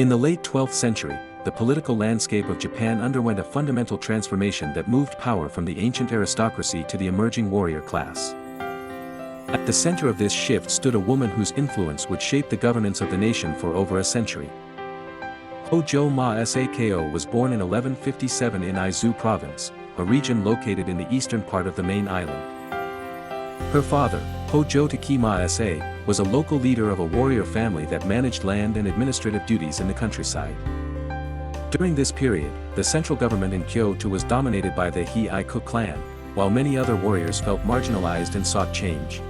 In the late 12th century, the political landscape of Japan underwent a fundamental transformation that moved power from the ancient aristocracy to the emerging warrior class. At the center of this shift stood a woman whose influence would shape the governance of the nation for over a century. Hojo Masako was born in 1157 in Izu Province, a region located in the eastern part of the main island. Her father, Hojo Masako, was a local leader of a warrior family that managed land and administrative duties in the countryside. During this period, the central government in Kyoto was dominated by the Heiku clan, while many other warriors felt marginalized and sought change.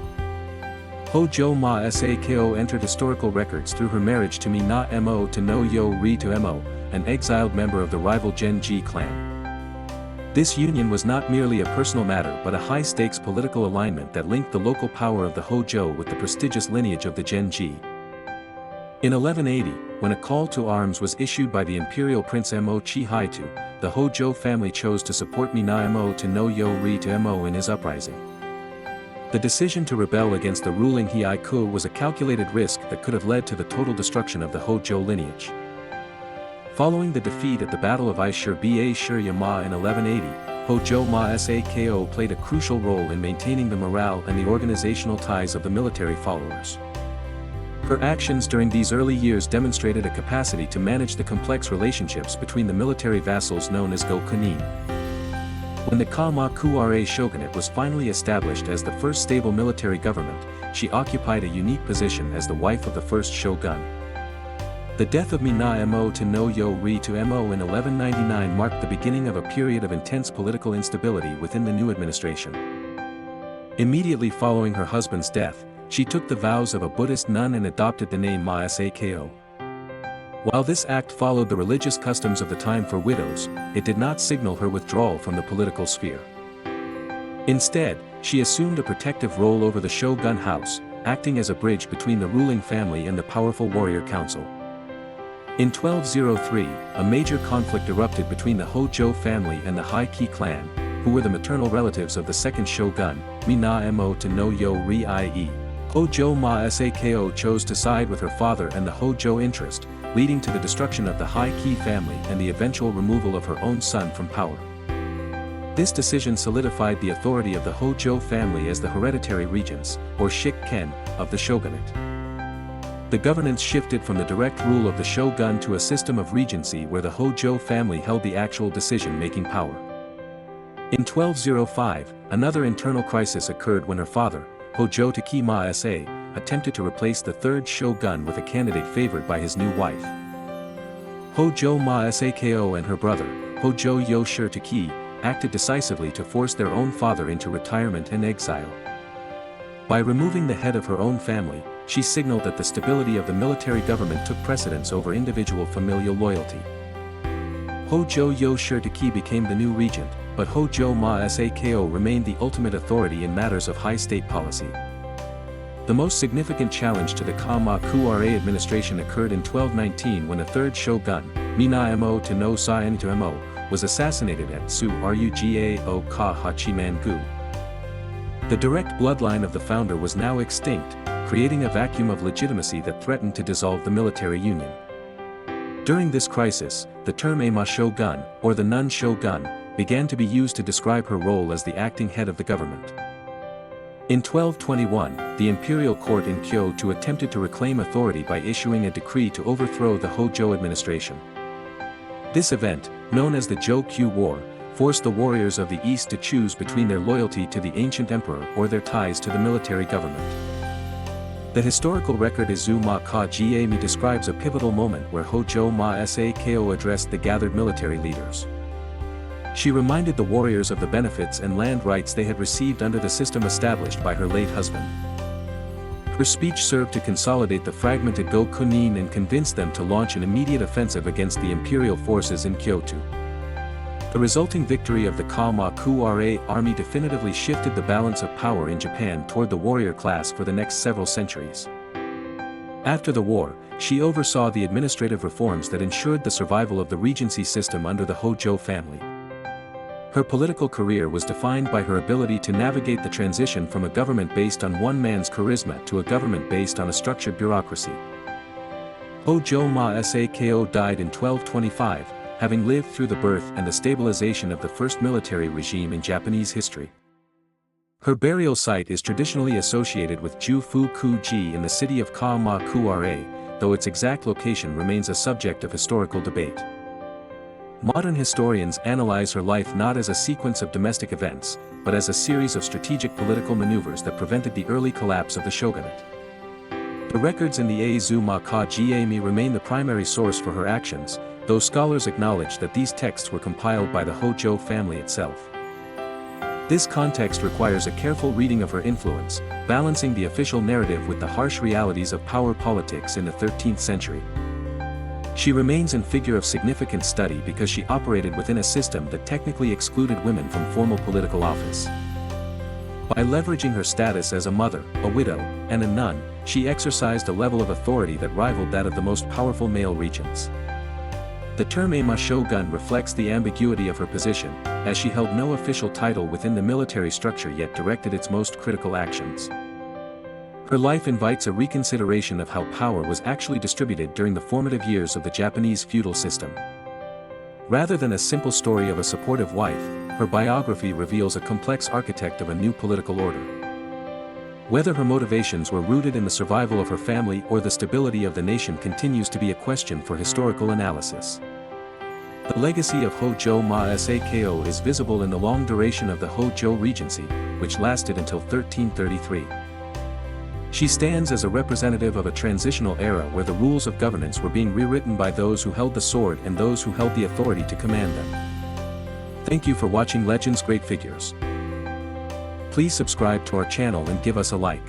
Hojo Masako entered historical records through her marriage to Minamoto no Yoritomo, an exiled member of the rival Genji clan. This union was not merely a personal matter but a high-stakes political alignment that linked the local power of the Hojo with the prestigious lineage of the Genji. In 1180, when a call to arms was issued by the imperial prince Mo Chihaitu, the Hojo family chose to support Minamoto no Yoritomo in his uprising. The decision to rebel against the ruling Heiku was a calculated risk that could have led to the total destruction of the Hojo lineage. Following the defeat at the Battle of Shirayama in 1180, Hojo Masako played a crucial role in maintaining the morale and the organizational ties of the military followers. Her actions during these early years demonstrated a capacity to manage the complex relationships between the military vassals known as Gokunin. When the Kamakura shogunate was finally established as the first stable military government, she occupied a unique position as the wife of the first shogun. The death of Minamoto no Yoritomo in 1199 marked the beginning of a period of intense political instability within the new administration. Immediately following her husband's death, she took the vows of a Buddhist nun and adopted the name Masako. While this act followed the religious customs of the time for widows, it did not signal her withdrawal from the political sphere. Instead, she assumed a protective role over the shogun house, acting as a bridge between the ruling family and the powerful warrior council. In 1203, a major conflict erupted between the Hojo family and the Heiku clan, who were the maternal relatives of the second shogun, Minamoto no Yoritomo. Hojo Masako chose to side with her father and the Hojo interest, leading to the destruction of the Heiku family and the eventual removal of her own son from power. This decision solidified the authority of the Hojo family as the hereditary regents, or shikken, of the shogunate. The governance shifted from the direct rule of the shogun to a system of regency where the Hojo family held the actual decision-making power. In 1205, another internal crisis occurred when her father, Hojo Masako, attempted to replace the third shogun with a candidate favored by his new wife. Hojo Masako and her brother, Hojo Yoshiteru, acted decisively to force their own father into retirement and exile. By removing the head of her own family, she signaled that the stability of the military government took precedence over individual familial loyalty. Hojo Yoshiteru became the new regent, but Hojo Masako remained the ultimate authority in matters of high state policy. The most significant challenge to the Kamakura administration occurred in 1219 when the third shogun, Minamoto no Yoritomo, was assassinated at Tsuruga Hachiman-gu. The direct bloodline of the founder was now extinct, creating a vacuum of legitimacy that threatened to dissolve the military union. During this crisis, the term Ema shogun, or the nun shogun, began to be used to describe her role as the acting head of the government. In 1221, the imperial court in Kyoto attempted to reclaim authority by issuing a decree to overthrow the Hojo administration. This event, known as the Jokyu War, forced the warriors of the East to choose between their loyalty to the ancient emperor or their ties to the military government. The historical record Izumaka-Giemi describes a pivotal moment where Hojo Masako addressed the gathered military leaders. She reminded the warriors of the benefits and land rights they had received under the system established by her late husband. Her speech served to consolidate the fragmented Gokunin and convince them to launch an immediate offensive against the imperial forces in Kyoto. The resulting victory of the Kamakura army definitively shifted the balance of power in Japan toward the warrior class for the next several centuries. After the war, she oversaw the administrative reforms that ensured the survival of the regency system under the Hojo family. Her political career was defined by her ability to navigate the transition from a government based on one man's charisma to a government based on a structured bureaucracy. Hojo Masako died in 1225, having lived through the birth and the stabilization of the first military regime in Japanese history. Her burial site is traditionally associated with Jufuku-ji in the city of Kamakura, though its exact location remains a subject of historical debate. Modern historians analyze her life not as a sequence of domestic events, but as a series of strategic political maneuvers that prevented the early collapse of the shogunate. The records in the Azumaka-jiemi remain the primary source for her actions, though scholars acknowledge that these texts were compiled by the Hojo family itself. This context requires a careful reading of her influence, balancing the official narrative with the harsh realities of power politics in the 13th century. She remains a figure of significant study because she operated within a system that technically excluded women from formal political office. By leveraging her status as a mother, a widow, and a nun, she exercised a level of authority that rivaled that of the most powerful male regents. The term Ema shogun reflects the ambiguity of her position, as she held no official title within the military structure yet directed its most critical actions. Her life invites a reconsideration of how power was actually distributed during the formative years of the Japanese feudal system. Rather than a simple story of a supportive wife, her biography reveals a complex architect of a new political order. Whether her motivations were rooted in the survival of her family or the stability of the nation continues to be a question for historical analysis. The legacy of Hojo Masako is visible in the long duration of the Hojo Regency, which lasted until 1333. She stands as a representative of a transitional era where the rules of governance were being rewritten by those who held the sword and those who held the authority to command them. Thank you for watching Legends Great Figures. Please subscribe to our channel and give us a like.